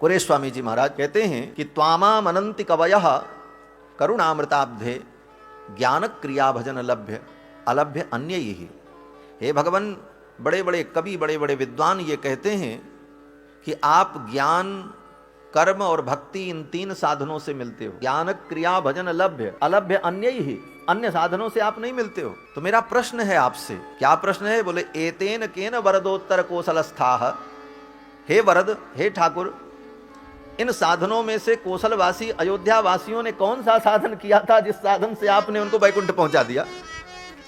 कुरे स्वामी जी महाराज कहते हैं कि त्वामाम अनंति कवयः करुणामृताब्धे ज्ञान क्रिया भजन लभ्य अलभ्य अन्य ही। हे भगवान, बड़े बड़े कवि बड़े बड़े विद्वान ये कहते हैं कि आप ज्ञान कर्म और भक्ति इन तीन साधनों से मिलते हो। ज्ञान क्रिया भजन लभ्य अलभ्य अन्य ही, अन्य साधनों से आप नहीं मिलते हो। तो मेरा प्रश्न है आपसे, क्या प्रश्न है? बोले एतेन केन वरदोत्तर कोसलस्थाः। हे वरद, हे ठाकुर, इन साधनों में से कोसलवासी अयोध्या वासियों ने कौन सा साधन किया था जिस साधन से आपने उनको वैकुंठ पहुंचा दिया?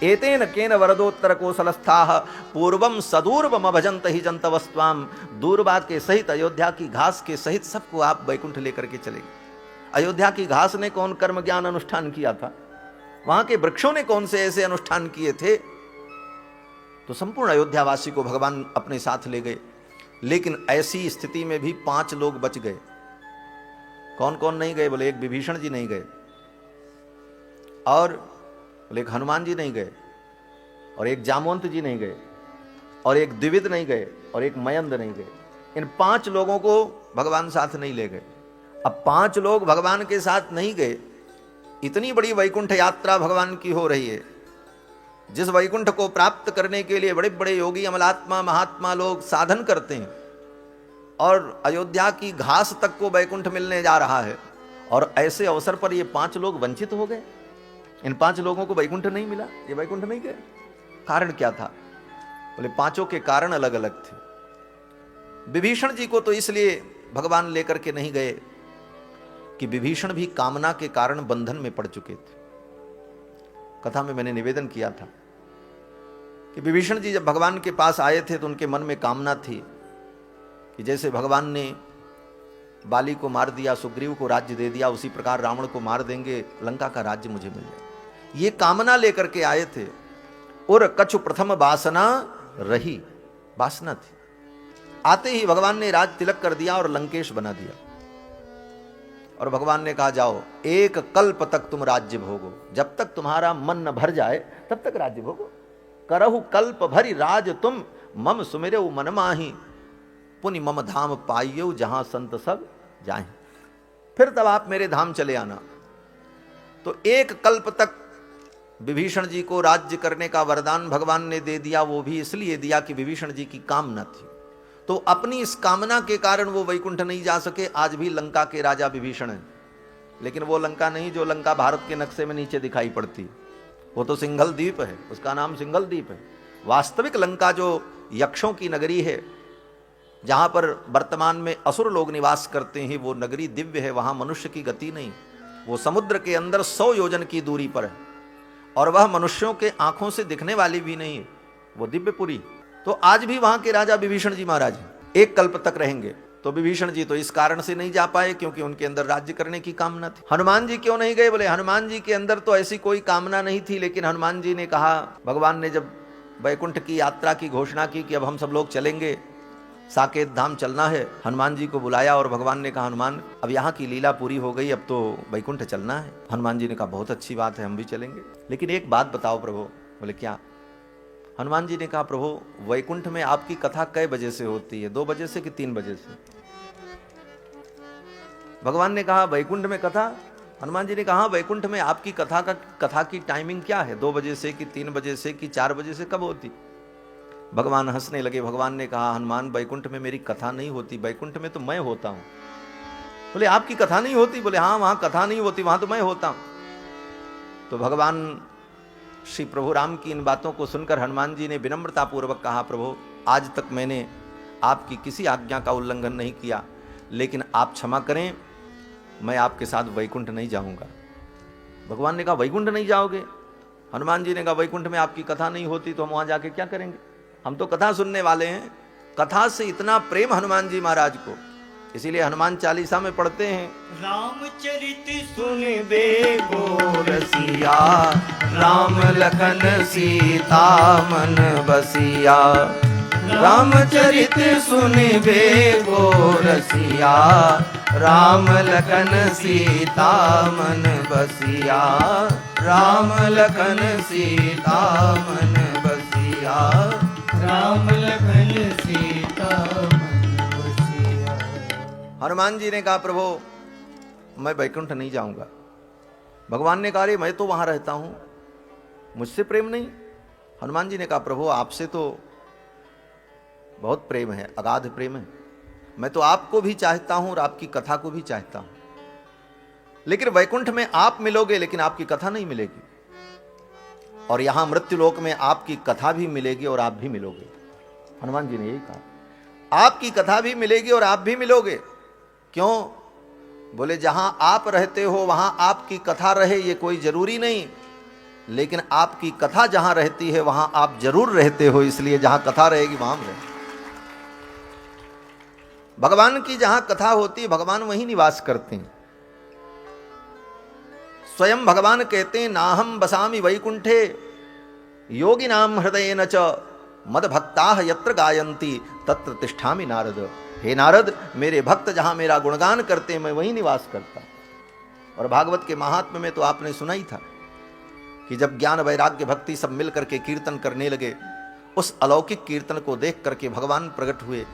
एतेन केन वरदोत्तर कोसलस्थाः पूर्वम सदूर्वम भजंत ही जंतवस्त्वाम। दूरबा के सहित, अयोध्या की घास के सहित सबको आप वैकुंठ लेकर के चले गए। अयोध्या की घास ने कौन कर्म ज्ञान अनुष्ठान किया था? वहां के वृक्षों ने कौन से ऐसे अनुष्ठान किए थे? तो संपूर्ण अयोध्यावासी को भगवान अपने साथ ले गए। लेकिन ऐसी स्थिति में भी 5 लोग बच गए। कौन कौन नहीं गए? बोले एक विभीषण जी नहीं गए, और बोले एक हनुमान जी नहीं गए, और एक जामवंत जी नहीं गए, और एक द्विविद नहीं गए, और एक मयंद नहीं गए। इन 5 लोगों को भगवान साथ नहीं ले गए। अब 5 लोग भगवान के साथ नहीं गए। इतनी बड़ी वैकुंठ यात्रा भगवान की हो रही है, जिस वैकुंठ को प्राप्त करने के लिए बड़े बड़े योगी अमलात्मा महात्मा लोग साधन करते हैं, और अयोध्या की घास तक को वैकुंठ मिलने जा रहा है, और ऐसे अवसर पर ये 5 लोग वंचित हो गए। इन 5 लोगों को वैकुंठ नहीं मिला, ये वैकुंठ नहीं गए। कारण क्या था? बोले 5 के कारण अलग अलग थे। विभीषण जी को तो इसलिए भगवान लेकर के नहीं गए कि विभीषण भी कामना के कारण बंधन में पड़ चुके थे। कथा में मैंने निवेदन किया था कि विभीषण जी जब भगवान के पास आए थे तो उनके मन में कामना थी कि जैसे भगवान ने बाली को मार दिया, सुग्रीव को राज्य दे दिया, उसी प्रकार रावण को मार देंगे, लंका का राज्य मुझे मिल जाए। ये कामना लेकर के आए थे। और कछु प्रथम वासना रही, वासना थी। आते ही भगवान ने राज तिलक कर दिया और लंकेश बना दिया। और भगवान ने कहा जाओ, एक कल्प तक तुम राज्य भोगो, जब तक तुम्हारा मन न भर जाए तब तक राज्य भोगो। करहु कल्प भरी राज तुम, मम सुमिरऊ मन माही, पुनि मम धाम पाइयो जहां संत सब जाएं। फिर तब आप मेरे धाम चले आना। तो एक कल्प तक विभीषण जी को राज्य करने का वरदान भगवान ने दे दिया। वो भी इसलिए दिया कि विभीषण जी की कामना थी। तो अपनी इस कामना के कारण वो वैकुंठ नहीं जा सके। आज भी लंका के राजा विभीषण है, लेकिन वो लंका नहीं जो लंका भारत के नक्शे में नीचे दिखाई पड़ती। वो तो सिंघल द्वीप है, उसका नाम सिंघल द्वीप है। वास्तविक लंका जो यक्षों की नगरी है, जहां पर वर्तमान में असुर लोग निवास करते हैं, वो नगरी दिव्य है। वहां मनुष्य की गति नहीं। वो समुद्र के अंदर 100 योजन की दूरी पर है, और वह मनुष्यों के आंखों से दिखने वाली भी नहीं है, वो दिव्यपुरी। तो आज भी वहां के राजा विभीषण जी महाराज एक कल्प तक रहेंगे। तो विभीषण जी तो इस कारण से नहीं जा पाए क्योंकि उनके अंदर राज्य करने की कामना थी। हनुमान जी क्यों नहीं गए? बोले हनुमान जी के अंदर तो ऐसी कोई कामना नहीं थी, लेकिन हनुमान जी ने कहा, भगवान ने जब वैकुंठ की यात्रा की घोषणा की कि अब हम सब लोग चलेंगे, साकेत धाम चलना है, हनुमान जी को बुलाया और भगवान ने कहा, हनुमान अब यहाँ की लीला पूरी हो गई, अब तो वैकुंठ चलना है। हनुमान जी ने कहा, बहुत अच्छी बात है, हम भी चलेंगे, लेकिन एक बात बताओ प्रभु। बोले क्या? हनुमान जी ने कहा, प्रभु वैकुंठ में आपकी कथा कै बजे से होती है? 2 बजे से कि 3 बजे से? भगवान ने कहा, वैकुंठ में कथा? हनुमान जी ने कहा, वैकुंठ में आपकी कथा की टाइमिंग क्या है? 2 बजे से कि 3 बजे से कि 4 बजे से, कब होती? भगवान हंसने लगे। भगवान ने कहा, हनुमान वैकुंठ में मेरी कथा नहीं होती, वैकुंठ में तो मैं होता हूं। बोले आपकी कथा नहीं होती? बोले हाँ, वहां कथा नहीं होती, वहां तो मैं होता हूं। तो भगवान श्री प्रभु राम की इन बातों को सुनकर हनुमान जी ने विनम्रता पूर्वक कहा, प्रभु आज तक मैंने आपकी किसी आज्ञा का उल्लंघन नहीं किया, लेकिन आप क्षमा करें, मैं आपके साथ वैकुंठ नहीं जाऊंगा। भगवान ने कहा, वैकुंठ नहीं जाओगे? हनुमान जी ने कहा, वैकुंठ में आपकी कथा नहीं होती तो हम वहां जाके क्या करेंगे? हम तो कथा सुनने वाले हैं। कथा से इतना प्रेम हनुमान जी महाराज को, इसीलिए हनुमान चालीसा में पढ़ते हैं, रामचरित सुन बेगो रसिया, राम लखन सीता मन बसिया। रामचरित सुन बेगो रसिया, राम लखन सीता मन बसिया। राम लखन सीता मन बसिया। राम लखन सीता मन बसिया। हनुमान जी ने कहा प्रभु मैं वैकुंठ नहीं जाऊंगा। भगवान ने कहा अरे मैं तो वहां रहता हूं, मुझसे प्रेम नहीं। हनुमान जी ने कहा प्रभु आपसे तो बहुत प्रेम है, अगाध प्रेम है, मैं तो आपको भी चाहता हूं और आपकी कथा को भी चाहता हूं, लेकिन वैकुंठ में आप मिलोगे लेकिन आपकी कथा नहीं मिलेगी, और यहां मृत्युलोक में आपकी कथा भी मिलेगी और आप भी मिलोगे। हनुमान जी ने यही कहा आपकी कथा भी मिलेगी और आप भी मिलोगे। क्यों? बोले जहां आप रहते हो वहां आपकी कथा रहे ये कोई जरूरी नहीं, लेकिन आपकी कथा जहां रहती है वहां आप जरूर रहते हो, इसलिए जहां कथा रहेगी वहां हम रहे। भगवान की जहां कथा होती है भगवान वहीं निवास करते हैं। स्वयं भगवान कहते हैं नाहम बसामि वैकुंठे योगी नाम हृदय न च मद भक्ता यत्र गायंती तत्र तिष्ठामि नारद। हे नारद, मेरे भक्त जहां मेरा गुणगान करते हैं मैं वहीं निवास करता। और भागवत के महात्म्य में तो आपने सुना ही था कि जब ज्ञान वैराग्य भक्ति सब मिल करके कीर्तन करने लगे, उस अलौकिक कीर्तन को देख करके भगवान प्रकट हुए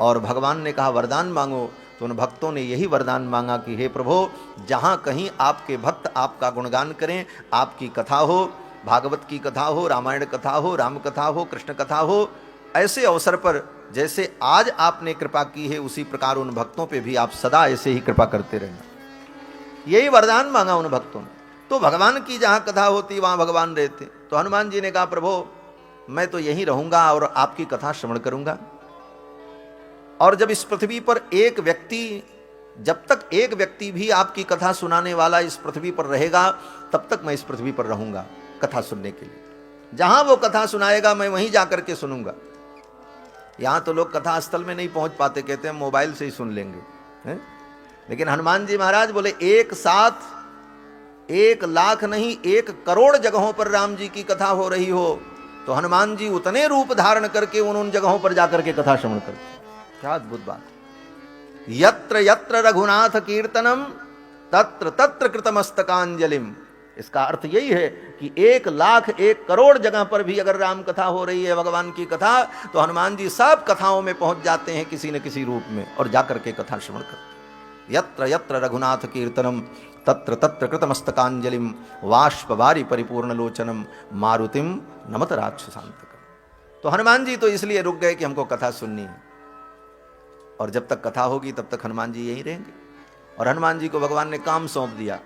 और भगवान ने कहा वरदान मांगो। तो उन भक्तों ने यही वरदान मांगा कि हे प्रभु जहां कहीं आपके भक्त आपका गुणगान करें, आपकी कथा हो, भागवत की कथा हो, रामायण कथा हो, राम कथा हो, कृष्ण कथा हो, ऐसे अवसर पर जैसे आज आपने कृपा की है उसी प्रकार उन भक्तों पे भी आप सदा ऐसे ही कृपा करते रहना। यही वरदान मांगा उन भक्तों ने। तो भगवान की जहां कथा होती वहां भगवान रहते। तो हनुमान जी ने कहा प्रभु मैं तो यहीं रहूंगा और आपकी कथा श्रवण करूंगा। और जब इस पृथ्वी पर एक व्यक्ति, जब तक एक व्यक्ति भी आपकी कथा सुनाने वाला इस पृथ्वी पर रहेगा तब तक मैं इस पृथ्वी पर रहूंगा कथा सुनने के लिए। जहां वो कथा सुनाएगा मैं वहीं जाकर के सुनूंगा। यहां तो लोग कथा स्थल में नहीं पहुंच पाते, कहते हैं मोबाइल से ही सुन लेंगे, है? लेकिन हनुमान जी महाराज बोले एक साथ 1,00,000 नहीं 1 करोड़ जगहों पर राम जी की कथा हो रही हो तो हनुमान जी उतने रूप धारण करके उन जगहों पर जाकर के कथा श्रवण करते। क्या अद्भुत बात। यत्र यत्र रघुनाथ कीर्तनम तत्र तत्र कृतमस्तकांजलिम। इसका अर्थ यही है कि 1,00,000 1 करोड़ जगह पर भी अगर राम कथा हो रही है, भगवान की कथा, तो हनुमान जी सब कथाओं में पहुंच जाते हैं किसी न किसी रूप में और जाकर के कथा श्रवण करते। यत्र यत्र रघुनाथ कीर्तनम तत्र तत्र कृतमस्तकांजलिम वाष्पवारी परिपूर्ण लोचनम मारुतिम नमत राक्षसांतकम। तो हनुमान जी तो इसलिए रुक गए कि हमको कथा सुननी है, और जब तक कथा होगी तब तक हनुमान जी यहीं रहेंगे। और हनुमान जी को भगवान ने काम सौंप दिया।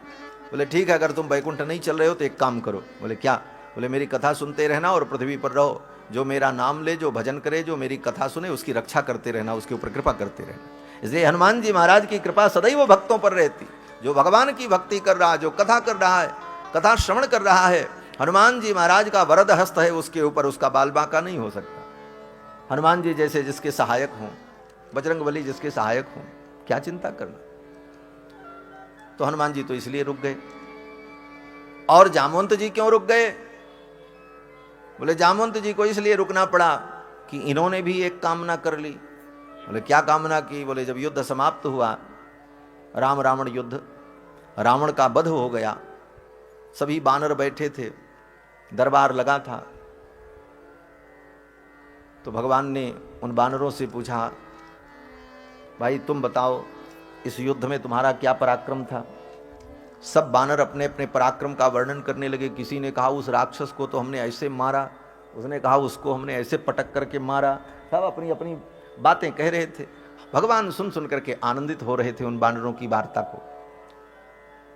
बोले ठीक है अगर तुम वैकुंठ नहीं चल रहे हो तो एक काम करो। बोले क्या? बोले मेरी कथा सुनते रहना और पृथ्वी पर रहो, जो मेरा नाम ले, जो भजन करे, जो मेरी कथा सुने उसकी रक्षा करते रहना, उसके ऊपर कृपा करते रहना। इसलिए हनुमान जी महाराज की कृपा सदैव भक्तों पर रहती। जो भगवान की भक्ति कर रहा है, जो कथा कर रहा है, कथा श्रवण कर रहा है, हनुमान जी महाराज का वरद हस्त है उसके ऊपर, उसका बाल बांका नहीं हो सकता। हनुमान जी जैसे जिसके सहायक हों, बजरंगबली जिसके सहायक हों, क्या चिंता करना। तो हनुमान जी तो इसलिए रुक गए। और जामवंत जी क्यों रुक गए? बोले जामवंत जी को इसलिए रुकना पड़ा कि इन्होंने भी एक कामना कर ली। बोले क्या कामना की? बोले जब युद्ध समाप्त हुआ, राम रावण युद्ध, रावण का वध हो गया, सभी बानर बैठे थे, दरबार लगा था, तो भगवान ने उन बानरों से पूछा भाई तुम बताओ इस युद्ध में तुम्हारा क्या पराक्रम था? सब बानर अपने अपने पराक्रम का वर्णन करने लगे। किसी ने कहा उस राक्षस को तो हमने ऐसे मारा, उसने कहा उसको हमने ऐसे पटक करके मारा, सब अपनी अपनी बातें कह रहे थे। भगवान सुन सुन करके आनंदित हो रहे थे उन बानरों की वार्ता को।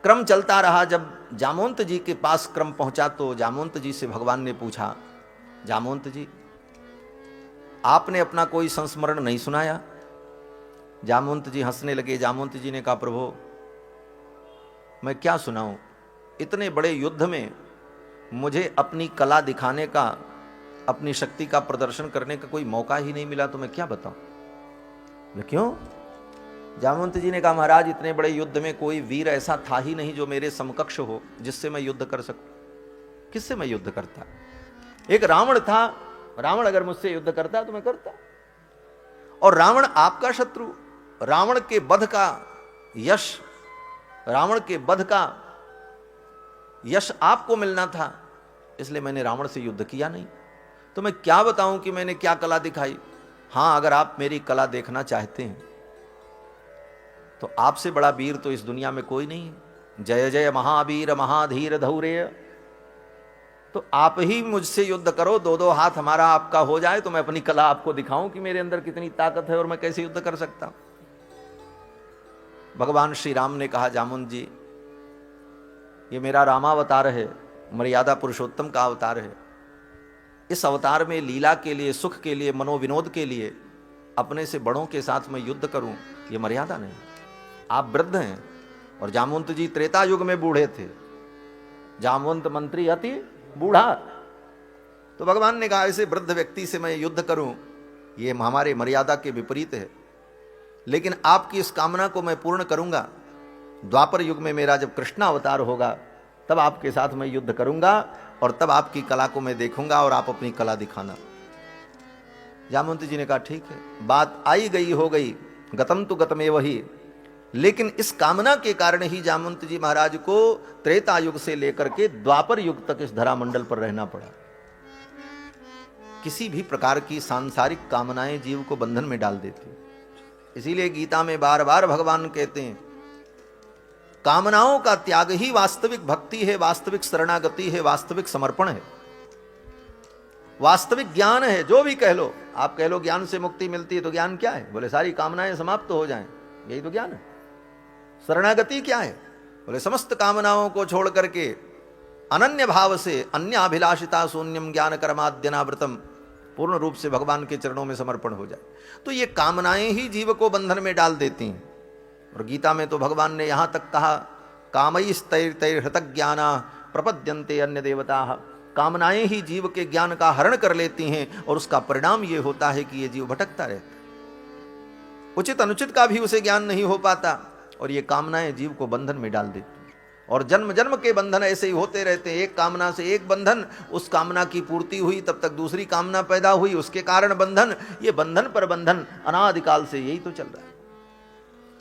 क्रम चलता रहा। जब जामवंत जी के पास क्रम पहुंचा तो जामवंत जी से भगवान ने पूछा जामवंत जी आपने अपना कोई संस्मरण नहीं सुनाया? जामवंत जी हंसने लगे। जामवंत जी ने कहा प्रभु मैं क्या सुनाऊं, इतने बड़े युद्ध में मुझे अपनी कला दिखाने का, अपनी शक्ति का प्रदर्शन करने का कोई मौका ही नहीं मिला, तो मैं क्या बताऊं। क्यों? जामवंत जी ने कहा महाराज इतने बड़े युद्ध में कोई वीर ऐसा था ही नहीं जो मेरे समकक्ष हो, जिससे मैं युद्ध कर सकूं। किससे मैं युद्ध करता? एक रावण था, रावण अगर मुझसे युद्ध करता तो मैं करता। और रावण आपका शत्रु, रावण के वध का यश, रावण के वध का यश आपको मिलना था, इसलिए मैंने रावण से युद्ध किया नहीं। तो मैं क्या बताऊं कि मैंने क्या कला दिखाई। हां अगर आप मेरी कला देखना चाहते हैं तो आपसे बड़ा वीर तो इस दुनिया में कोई नहीं है। जय जय महावीर महाधीर धौर्य। तो आप ही मुझसे युद्ध करो, दो दो हाथ हमारा आपका हो जाए तो मैं अपनी कला आपको दिखाऊं कि मेरे अंदर कितनी ताकत है और मैं कैसे युद्ध कर सकता हूं। भगवान श्री राम ने कहा, जामुन जी ये मेरा रामावतार है, मर्यादा पुरुषोत्तम का अवतार है। इस अवतार में लीला के लिए, सुख के लिए, मनोविनोद के लिए अपने से बड़ों के साथ मैं युद्ध करूं, ये मर्यादा नहीं। आप वृद्ध हैं और जामवंत जी त्रेता युग में बूढ़े थे। जामवंत मंत्री अति बूढ़ा। तो भगवान ने कहा ऐसे वृद्ध व्यक्ति से मैं युद्ध करूं, ये हमारे मर्यादा के विपरीत है। लेकिन आपकी इस कामना को मैं पूर्ण करूंगा। द्वापर युग में मेरा जब कृष्ण अवतार होगा तब आपके साथ मैं युद्ध करूंगा और तब आपकी कला को मैं देखूंगा और आप अपनी कला दिखाना। जामवंत जी ने कहा ठीक है, बात आई गई हो गई, गतम तो गतमेव ही। लेकिन इस कामना के कारण ही जामवंत जी महाराज को त्रेता युग से लेकर के द्वापर युग तक इस धरामंडल पर रहना पड़ा। किसी भी प्रकार की सांसारिक कामनाएं जीव को बंधन में डाल देती। इसीलिए गीता में बार बार भगवान कहते हैं कामनाओं का त्याग ही वास्तविक भक्ति है, वास्तविक शरणागति है, वास्तविक समर्पण है, वास्तविक ज्ञान है। जो भी कह लो, आप कह लो ज्ञान से मुक्ति मिलती है, तो ज्ञान क्या है? बोले सारी कामनाएं समाप्त हो जाएं, यही तो ज्ञान है। शरणागति क्या है? बोले समस्त कामनाओं को छोड़ करके अनन्य भाव से अन्य अभिलाषिता शून्यम ज्ञान कर्माद्यनावृतम, पूर्ण रूप से भगवान के चरणों में समर्पण हो जाए। तो ये कामनाएं ही जीव को बंधन में डाल देती हैं। और गीता में तो भगवान ने यहां तक कहा कामैस्तैर्हृतज्ञाना प्रपद्यन्ते अन्य देवता। कामनाएं ही जीव के ज्ञान का हरण कर लेती हैं और उसका परिणाम यह होता है कि यह जीव भटकता रहता है। उचित अनुचित का भी उसे ज्ञान नहीं हो पाता और ये कामनाएं जीव को बंधन में डाल देती हैं। और जन्म जन्म के बंधन ऐसे ही होते रहते हैं। एक कामना से एक बंधन, उस कामना की पूर्ति हुई तब तक दूसरी कामना पैदा हुई, उसके कारण बंधन। ये बंधन पर बंधन अनादिकाल से यही तो चल रहा है।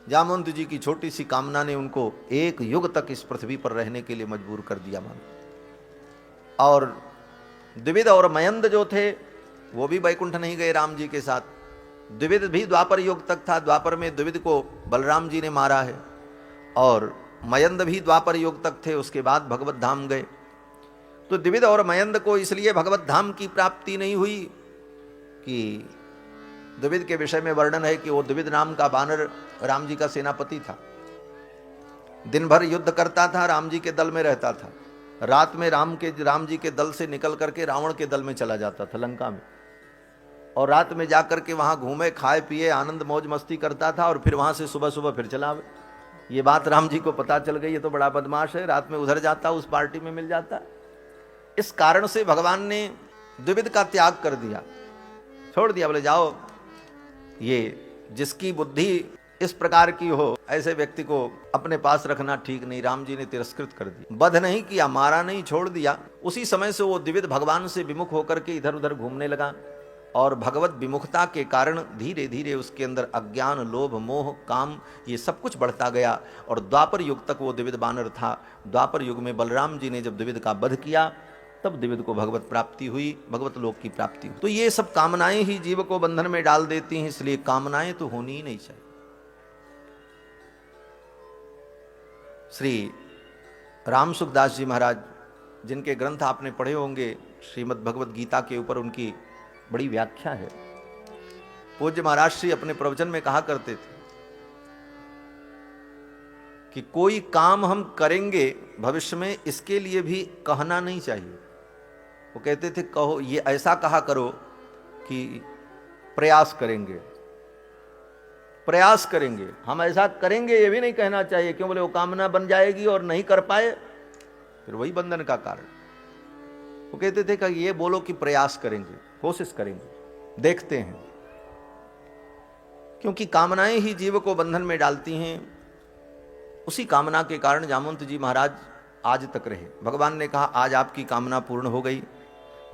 जामवंत जी की छोटी सी कामना ने उनको एक युग तक इस पृथ्वी पर रहने के लिए मजबूर कर दिया मान। और द्विविद और मयंद जो थे वो भी वैकुंठ नहीं गए राम जी के साथ। द्विविद भी द्वापर युग तक था। द्वापर में द्विविद को बलराम जी ने मारा है और मयंद भी द्वापर युग तक थे, उसके बाद भगवत धाम गए। तो द्विविद और मयंद को इसलिए भगवत धाम की प्राप्ति नहीं हुई कि द्विविद के विषय में वर्णन है कि वो द्विविद नाम का वानर राम जी का सेनापति था। दिन भर युद्ध करता था, राम जी के दल में रहता था। रात में राम जी के दल से निकल करके रावण के दल में चला जाता था लंका में, और रात में जाकर के वहां घूमे, खाए पिए, आनंद मौज मस्ती करता था और फिर वहां से सुबह सुबह फिर चला आवे। ये बात राम जी को पता चल गई, ये तो बड़ा बदमाश है, रात में उधर जाता, उस पार्टी में मिल जाता। इस कारण से भगवान ने द्विविद का त्याग कर दिया, छोड़ दिया। बोले जाओ, ये जिसकी बुद्धि इस प्रकार की हो ऐसे व्यक्ति को अपने पास रखना ठीक नहीं। राम जी ने तिरस्कृत कर दिया, वध नहीं किया, मारा नहीं, छोड़ दिया। उसी समय से वो द्विविद भगवान से विमुख होकर के इधर उधर घूमने लगा और भगवत विमुखता के कारण धीरे धीरे उसके अंदर अज्ञान, लोभ, मोह, काम ये सब कुछ बढ़ता गया। और द्वापर युग तक वो द्विविद बानर था। द्वापर युग में बलराम जी ने जब द्विविद का वध किया तब द्विविद को भगवत प्राप्ति हुई, भगवत लोक की प्राप्ति हुई। तो ये सब कामनाएं ही जीव को बंधन में डाल देती हैं, इसलिए कामनाएं तो होनी ही नहीं चाहिए। श्री राम सुखदास जी महाराज, जिनके ग्रंथ आपने पढ़े होंगे, श्रीमद् भगवत गीता के ऊपर उनकी बड़ी व्याख्या है। पूज्य महाराज श्री अपने प्रवचन में कहा करते थे कि कोई काम हम करेंगे भविष्य में, इसके लिए भी कहना नहीं चाहिए। वो कहते थे कहो, ये ऐसा कहा करो कि प्रयास करेंगे, प्रयास करेंगे, हम ऐसा करेंगे, ये भी नहीं कहना चाहिए। क्यों? बोले वो कामना बन जाएगी और नहीं कर पाए फिर वही बंधन का कारण। वो कहते थे कि ये बोलो कि प्रयास करेंगे, कोशिश करेंगे, देखते हैं। क्योंकि कामनाएं ही जीव को बंधन में डालती हैं। उसी कामना के कारण जामवंत जी महाराज आज तक रहे। भगवान ने कहा आज आपकी कामना पूर्ण हो गई।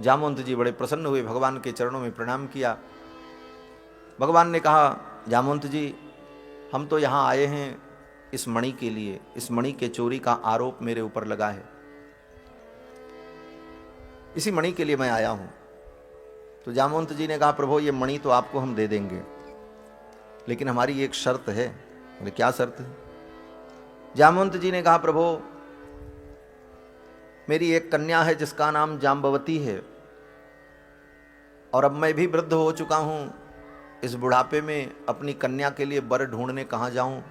जामवंत जी बड़े प्रसन्न हुए, भगवान के चरणों में प्रणाम किया। भगवान ने कहा जामवंत जी, हम तो यहाँ आए हैं इस मणि के लिए, इस मणि के चोरी का आरोप मेरे ऊपर लगा है, इसी मणि के लिए मैं आया हूं। तो जामवंत जी ने कहा प्रभु ये मणि तो आपको हम दे देंगे, लेकिन हमारी एक शर्त है। बोले क्या शर्त है? जामवंत जी ने कहा प्रभु मेरी एक कन्या है जिसका नाम जाम्बवती है, और अब मैं भी वृद्ध हो चुका हूं, इस बुढ़ापे में अपनी कन्या के लिए वर ढूंढने कहाँ जाऊं,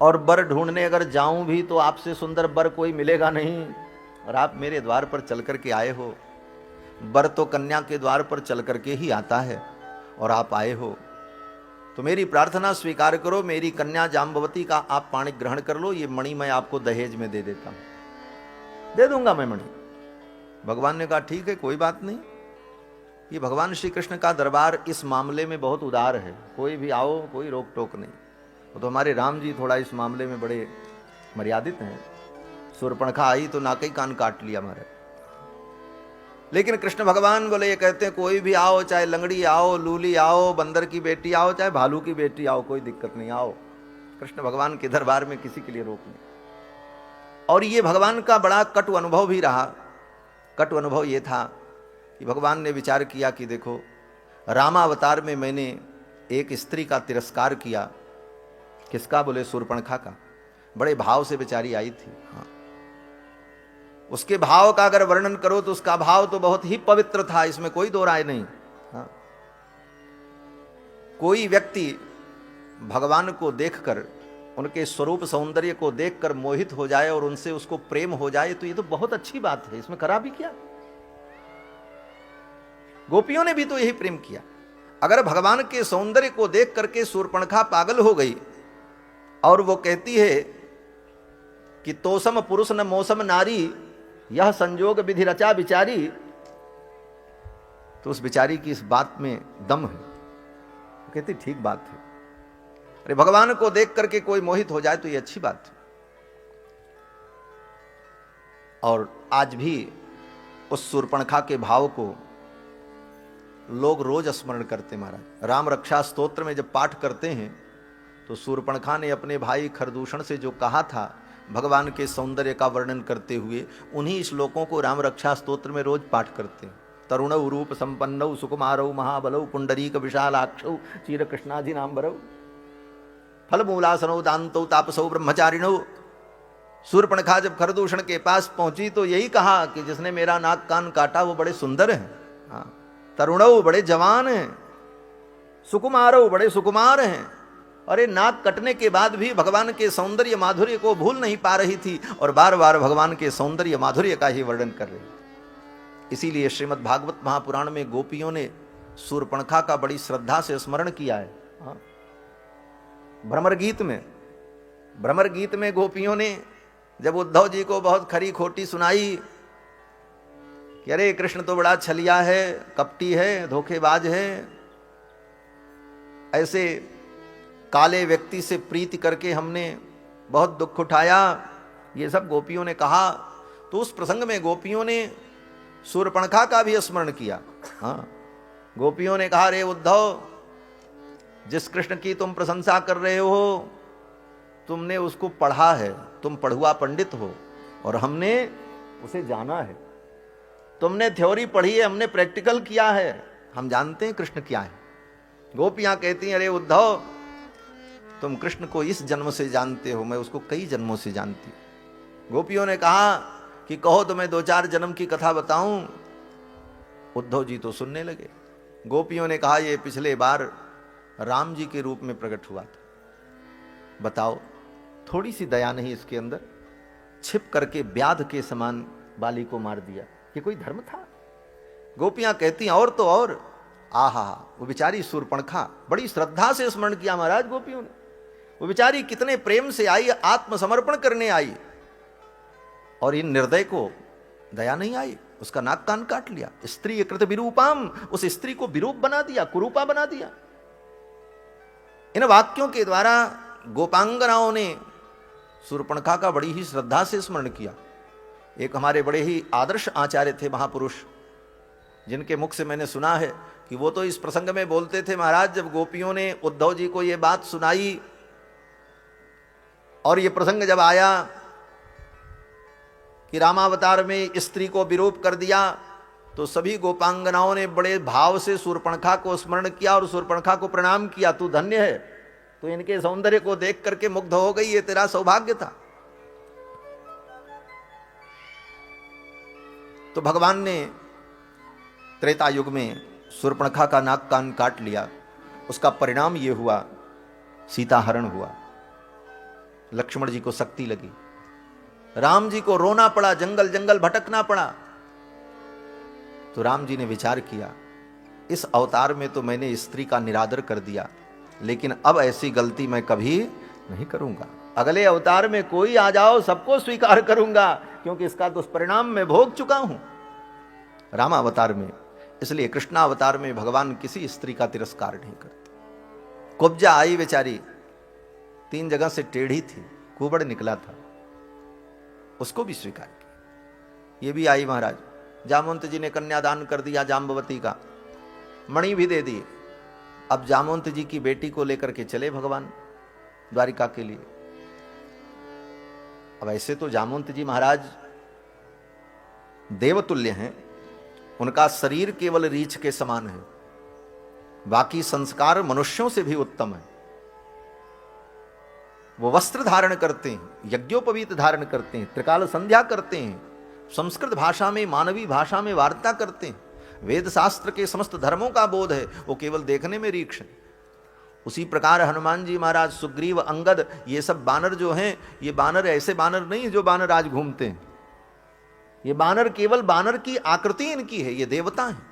और वर ढूंढने अगर जाऊं भी तो आपसे सुंदर वर कोई मिलेगा नहीं, और आप मेरे द्वार पर चल करके आए हो। वर तो कन्या के द्वार पर चल करके ही आता है, और आप आए हो तो मेरी प्रार्थना स्वीकार करो, मेरी कन्या जाम्बवती का आप पाणी ग्रहण कर लो, ये मणि मैं आपको दहेज में दे देता हूं, दे दूंगा मैं मणि। भगवान ने कहा ठीक है कोई बात नहीं। ये भगवान श्री कृष्ण का दरबार इस मामले में बहुत उदार है, कोई भी आओ कोई रोक टोक नहीं। वो तो हमारे राम जी थोड़ा इस मामले में बड़े मर्यादित हैं। शूर्पणखा आई तो नाके कान काट लिया हमारे, लेकिन कृष्ण भगवान बोले ये कहते हैं कोई भी आओ, चाहे लंगड़ी आओ, लूली आओ, बंदर की बेटी आओ, चाहे भालू की बेटी आओ, कोई दिक्कत नहीं, आओ। कृष्ण भगवान के दरबार में किसी के लिए रोक नहीं। और ये भगवान का बड़ा कटु अनुभव भी रहा। कटु अनुभव ये था कि भगवान ने विचार किया कि देखो रामावतार में मैंने एक स्त्री का तिरस्कार किया। किसका? बोले शूर्पणखा का। बड़े भाव से बेचारी आई थी। हाँ, उसके भाव का अगर वर्णन करो तो उसका भाव तो बहुत ही पवित्र था, इसमें कोई दो राय नहीं। हाँ, कोई व्यक्ति भगवान को देखकर, उनके स्वरूप सौंदर्य को देखकर मोहित हो जाए और उनसे उसको प्रेम हो जाए तो ये तो बहुत अच्छी बात है, इसमें खराबी क्या? गोपियों ने भी तो यही प्रेम किया। अगर भगवान के सौंदर्य को देख करके शूर्पणखा पागल हो गई और वो कहती है कि तोसम पुरुष न मौसम नारी, यह संजोग विधि रचा बिचारी, तो उस बिचारी की इस बात में दम है। कहती ठीक बात है, अरे भगवान को देख करके कोई मोहित हो जाए तो ये अच्छी बात है। और आज भी उस शूर्पणखा के भाव को लोग रोज स्मरण करते। महाराज राम रक्षा स्तोत्र में जब पाठ करते हैं तो शूर्पणखा ने अपने भाई खरदूषण से जो कहा था भगवान के सौंदर्य का वर्णन करते हुए, उन्हीं श्लोकों को राम रक्षा स्तोत्र में रोज पाठ करते हैं। तरुणौ रूप संपन्नौ सुकुमारौ महाबलौ पुंडरीक विशालाक्षौ चीर कृष्णाधिनांबरौ फलमूलासनौ दान्तौ तापसौ ब्रह्मचारिणौ। शूर्पणखा जब खरदूषण के पास पहुंची तो यही कहा कि जिसने मेरा नाक कान काटा वो बड़े सुंदर हैं। हाँ, तरुणौ बड़े जवान हैं, सुकुमारौ बड़े सुकुमार हैं। अरे नाक कटने के बाद भी भगवान के सौंदर्य माधुर्य को भूल नहीं पा रही थी और बार बार भगवान के सौंदर्य माधुर्य का ही वर्णन कर रही थी। इसीलिए श्रीमद् भागवत महापुराण में गोपियों ने शूर्पणखा का बड़ी श्रद्धा से स्मरण किया है। हाँ, भ्रमर गीत में गोपियों ने जब उद्धव जी को बहुत खरी खोटी सुनाई कि अरे कृष्ण तो बड़ा छलिया है, कपटी है, धोखेबाज है, ऐसे काले व्यक्ति से प्रीति करके हमने बहुत दुख उठाया, ये सब गोपियों ने कहा। तो उस प्रसंग में गोपियों ने शूर्पणखा का भी स्मरण किया। हाँ, गोपियों ने कहा रे उद्धव, जिस कृष्ण की तुम प्रशंसा कर रहे हो तुमने उसको पढ़ा है, तुम पढ़ुआ पंडित हो, और हमने उसे जाना है। तुमने थ्योरी पढ़ी है, हमने प्रैक्टिकल किया है, हम जानते हैं कृष्ण क्या है। गोपियां कहती हैं अरे उद्धव, तुम कृष्ण को इस जन्म से जानते हो, मैं उसको कई जन्मों से जानती हूं। गोपियों ने कहा कि कहो तो मैं 2-4 जन्म की कथा बताऊं। उद्धव जी तो सुनने लगे। गोपियों ने कहा ये पिछले बार राम जी के रूप में प्रकट हुआ था, बताओ थोड़ी सी दया नहीं इसके अंदर? छिप करके व्याध के समान बाली को मार दिया, ये कोई धर्म था? गोपियां कहती और तो और, आहा, वो बेचारी शूर्पणखा बड़ी श्रद्धा से स्मरण किया महाराज गोपियों ने। वो बेचारी कितने प्रेम से आई, आत्मसमर्पण करने आई, और इन निर्दय को दया नहीं आई, उसका नाक कान काट लिया। स्त्री कृत विरूपाम, उस स्त्री को विरूप बना दिया, कुरूपा बना दिया। इन वाक्यों के द्वारा गोपांगनाओं ने शूर्पणखा का बड़ी ही श्रद्धा से स्मरण किया। एक हमारे बड़े ही आदर्श आचार्य थे, महापुरुष, जिनके मुख से मैंने सुना है कि वो तो इस प्रसंग में बोलते थे, महाराज जब गोपियों ने उद्धव जी को ये बात सुनाई और ये प्रसंग जब आया कि रामावतार में स्त्री को विरूप कर दिया, तो सभी गोपांगनाओं ने बड़े भाव से शूर्पणखा को स्मरण किया और शूर्पणखा को प्रणाम किया, तू धन्य है, तो इनके सौंदर्य को देख करके मुग्ध हो गई, ये तेरा सौभाग्य था। तो भगवान ने त्रेता युग में शूर्पणखा का नाक कान काट लिया। उसका परिणाम ये हुआ, सीता हरण हुआ। लक्ष्मण जी को शक्ति लगी, राम जी को रोना पड़ा, जंगल जंगल भटकना पड़ा। तो राम जी ने विचार किया, इस अवतार में तो मैंने स्त्री का निरादर कर दिया, लेकिन अब ऐसी गलती मैं कभी नहीं करूंगा। अगले अवतार में कोई आ जाओ, सबको स्वीकार करूंगा, क्योंकि इसका दुष्परिणाम मैं भोग चुका हूं रामावतार में। इसलिए कृष्णावतार में भगवान किसी स्त्री का तिरस्कार नहीं करते। कुब्जा आई बेचारी, 3 जगह से टेढ़ी थी, कुबड़ निकला था, उसको भी स्वीकार किया। ये भी आई महाराज। जामवंत जी ने कन्यादान कर दिया जाम्बवती का, मणि भी दे दी। अब जामवंत जी की बेटी को लेकर के चले भगवान द्वारिका के लिए। अब ऐसे तो जामवंत जी महाराज देवतुल्य हैं, उनका शरीर केवल रीछ के समान है, बाकी संस्कार मनुष्यों से भी उत्तम है। वो वस्त्र धारण करते हैं, यज्ञोपवीत धारण करते हैं, त्रिकाल संध्या करते हैं, संस्कृत भाषा में, मानवी भाषा में वार्ता करते हैं, वेद शास्त्र के समस्त धर्मों का बोध है, वो केवल देखने में रीक्ष है। उसी प्रकार हनुमान जी महाराज, सुग्रीव, अंगद, ये सब बानर जो हैं, ये बानर ऐसे बानर नहीं जो बानर आज घूमते हैं। ये बानर केवल बानर की आकृति इनकी है, ये देवता हैं,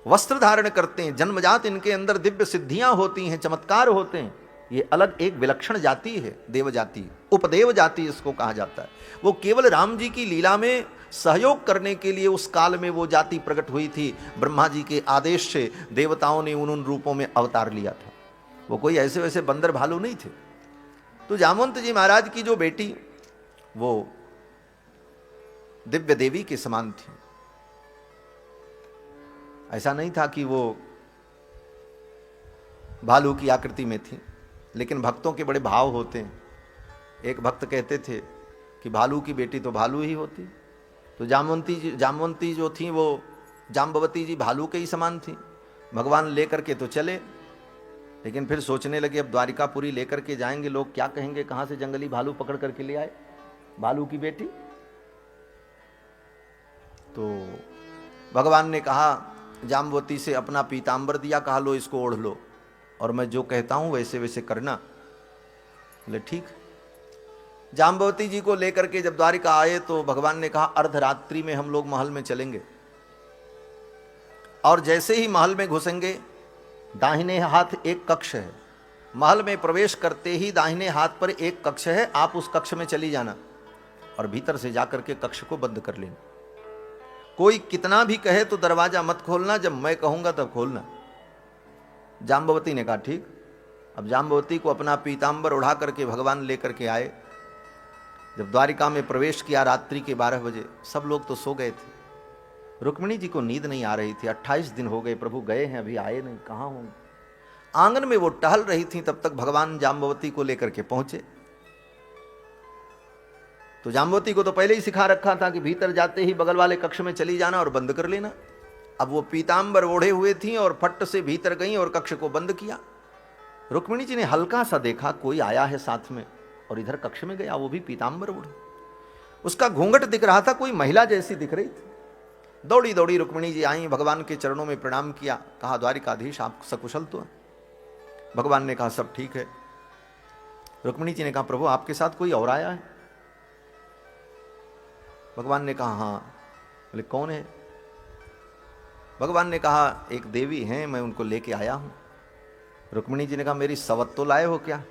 वस्त्र धारण करते हैं, जन्मजात इनके अंदर दिव्य सिद्धियां होती हैं, चमत्कार होते हैं। ये अलग एक विलक्षण जाति है, देव जाति, उपदेव जाति इसको कहा जाता है। वो केवल राम जी की लीला में सहयोग करने के लिए उस काल में वो जाति प्रकट हुई थी। ब्रह्मा जी के आदेश से देवताओं ने उन रूपों में अवतार लिया था। वो कोई ऐसे वैसे बंदर भालू नहीं थे। तो जामवंत जी महाराज की जो बेटी, वो दिव्य देवी के समान थी। ऐसा नहीं था कि वो भालू की आकृति में थी, लेकिन भक्तों के बड़े भाव होते हैं। एक भक्त कहते थे कि भालू की बेटी तो भालू ही होती। तो जामवंती जो थी, वो जाम्बवती जी भालू के ही समान थी। भगवान लेकर के तो चले, लेकिन फिर सोचने लगे अब द्वारिकापुरी लेकर के जाएंगे, लोग क्या कहेंगे, कहाँ से जंगली भालू पकड़ करके ले आए भालू की बेटी। तो भगवान ने कहा जाम्बवती से, अपना पीतांबर दिया, कहा लो इसको ओढ़ लो, और मैं जो कहता हूं वैसे वैसे करना। बोले ठीक। जाम्बवती जी को लेकर के जब द्वारिका आए तो भगवान ने कहा अर्धरात्रि में हम लोग महल में चलेंगे, और जैसे ही महल में घुसेंगे, दाहिने हाथ एक कक्ष है, महल में प्रवेश करते ही दाहिने हाथ पर एक कक्ष है, आप उस कक्ष में चली जाना और भीतर से जाकर के कक्ष को बंद कर लेना। कोई कितना भी कहे तो दरवाजा मत खोलना, जब मैं कहूंगा तब खोलना। जाम्बवती ने कहा ठीक। अब जाम्बवती को अपना पीतांबर उड़ा करके भगवान लेकर के आए। जब द्वारिका में प्रवेश किया रात्रि के 12 बजे, सब लोग तो सो गए थे। रुक्मिणी जी को नींद नहीं आ रही थी। 28 दिन हो गए प्रभु गए हैं, अभी आए नहीं, कहाँ होंगे। आंगन में वो टहल रही थी, तब तक भगवान जाम्बवती को लेकर के पहुंचे। तो जाम्बवती को तो पहले ही सिखा रखा था कि भीतर जाते ही बगल वाले कक्ष में चली जाना और बंद कर लेना। अब वो पीतांबर ओढ़े हुए थी और फट से भीतर गई और कक्ष को बंद किया। रुक्मिणी जी ने हल्का सा देखा कोई आया है साथ में, और इधर कक्ष में गया, वो भी पीतांबर ओढ़े। उसका घूंघट दिख रहा था, कोई महिला जैसी दिख रही थी। दौड़ी दौड़ी रुक्मिणी जी आई, भगवान के चरणों में प्रणाम किया, कहा द्वारिकाधीश आप सकुशल तो? भगवान ने कहा सब ठीक है। रुक्मिणी जी ने कहा प्रभु आपके साथ कोई और आया है? भगवान ने कहा हाँ। बोले कौन है? भगवान ने कहा एक देवी हैं, मैं उनको लेके आया हूं। रुक्मिणी जी ने कहा मेरी सवत तो लाए हो क्या?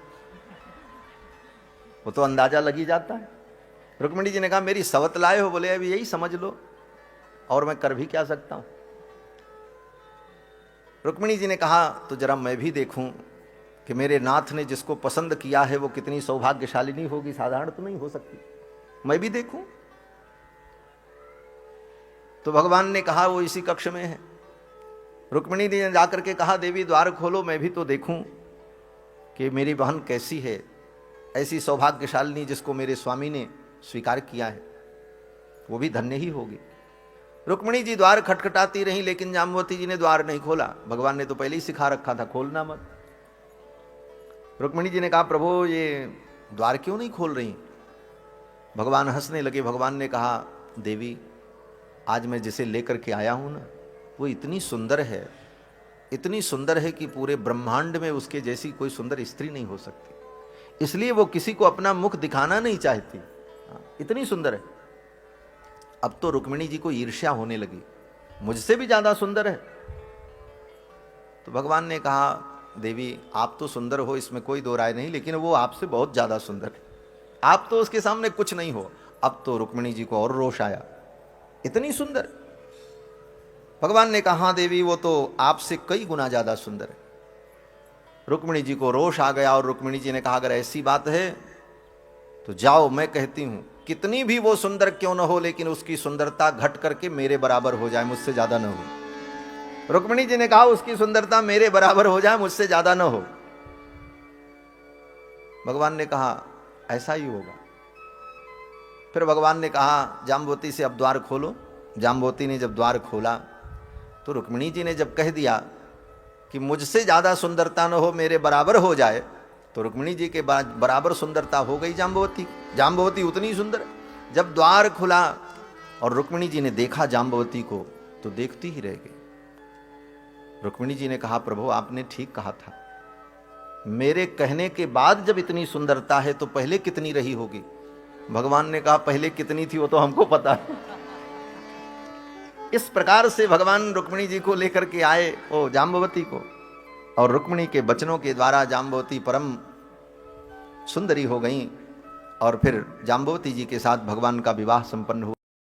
वो तो अंदाजा लगी जाता है। रुक्मिणी जी ने कहा मेरी सवत लाए हो? बोले अभी यही समझ लो, और मैं कर भी क्या सकता हूं। रुक्मिणी जी ने कहा तो जरा मैं भी देखूं कि मेरे नाथ ने जिसको पसंद किया है वो कितनी सौभाग्यशालिनी होगी, साधारण तो नहीं हो सकती, मैं भी देखूं। तो भगवान ने कहा वो इसी कक्ष में है। रुक्मिणी जी ने जाकर के कहा देवी द्वार खोलो, मैं भी तो देखूं कि मेरी बहन कैसी है, ऐसी सौभाग्यशालिनी जिसको मेरे स्वामी ने स्वीकार किया है, वो भी धन्य ही होगी। रुक्मिणी जी द्वार खटखटाती रही, लेकिन जाम्बवती जी ने द्वार नहीं खोला। भगवान ने तो पहले ही सिखा रखा था खोलना मत। रुक्मिणी जी ने कहा प्रभु ये द्वार क्यों नहीं खोल रही? भगवान हंसने लगे। भगवान ने कहा देवी, आज मैं जिसे लेकर के आया हूं ना, वो इतनी सुंदर है, इतनी सुंदर है कि पूरे ब्रह्मांड में उसके जैसी कोई सुंदर स्त्री नहीं हो सकती, इसलिए वो किसी को अपना मुख दिखाना नहीं चाहती, इतनी सुंदर है। अब तो रुक्मिणी जी को ईर्ष्या होने लगी, मुझसे भी ज्यादा सुंदर है। तो भगवान ने कहा देवी आप तो सुंदर हो, इसमें कोई दो राय नहीं, लेकिन वो आपसे बहुत ज्यादा सुंदर है, आप तो उसके सामने कुछ नहीं हो। अब तो रुक्मिणी जी को और रोष आया, इतनी सुंदर। भगवान ने कहा हाँ देवी, वो तो आपसे कई गुना ज्यादा सुंदर है। रुक्मिणी जी को रोष आ गया और रुक्मिणी जी ने कहा अगर ऐसी बात है तो जाओ, मैं कहती हूं कितनी भी वो सुंदर क्यों न हो, लेकिन उसकी सुंदरता घट करके मेरे बराबर हो जाए, मुझसे ज्यादा न हो। रुक्मिणी जी ने कहा उसकी सुंदरता मेरे बराबर हो जाए, मुझसे ज्यादा न हो। भगवान ने कहा ऐसा ही होगा। फिर भगवान ने कहा जाम्बवती से अब द्वार खोलो। जाम्बवती ने जब द्वार खोला तो रुक्मिणी जी ने जब कह दिया कि मुझसे ज्यादा सुंदरता न हो, मेरे बराबर हो जाए, तो रुक्मिणी जी के बराबर सुंदरता हो गई जाम्बवती। जाम्बवती उतनी सुंदर। जब द्वार खुला और रुक्मिणी जी ने देखा जाम्बवती को तो देखती ही रह गई। रुक्मिणी जी ने कहा प्रभु आपने ठीक कहा था, मेरे कहने के बाद जब इतनी सुंदरता है तो पहले कितनी रही होगी? भगवान ने कहा पहले कितनी थी वो तो हमको पता है। इस प्रकार से भगवान रुक्मिणी जी को लेकर के आए ओ जाम्बवती को, और रुक्मिणी के वचनों के द्वारा जाम्बवती परम सुंदरी हो गई। और फिर जाम्बवती जी के साथ भगवान का विवाह संपन्न हुआ।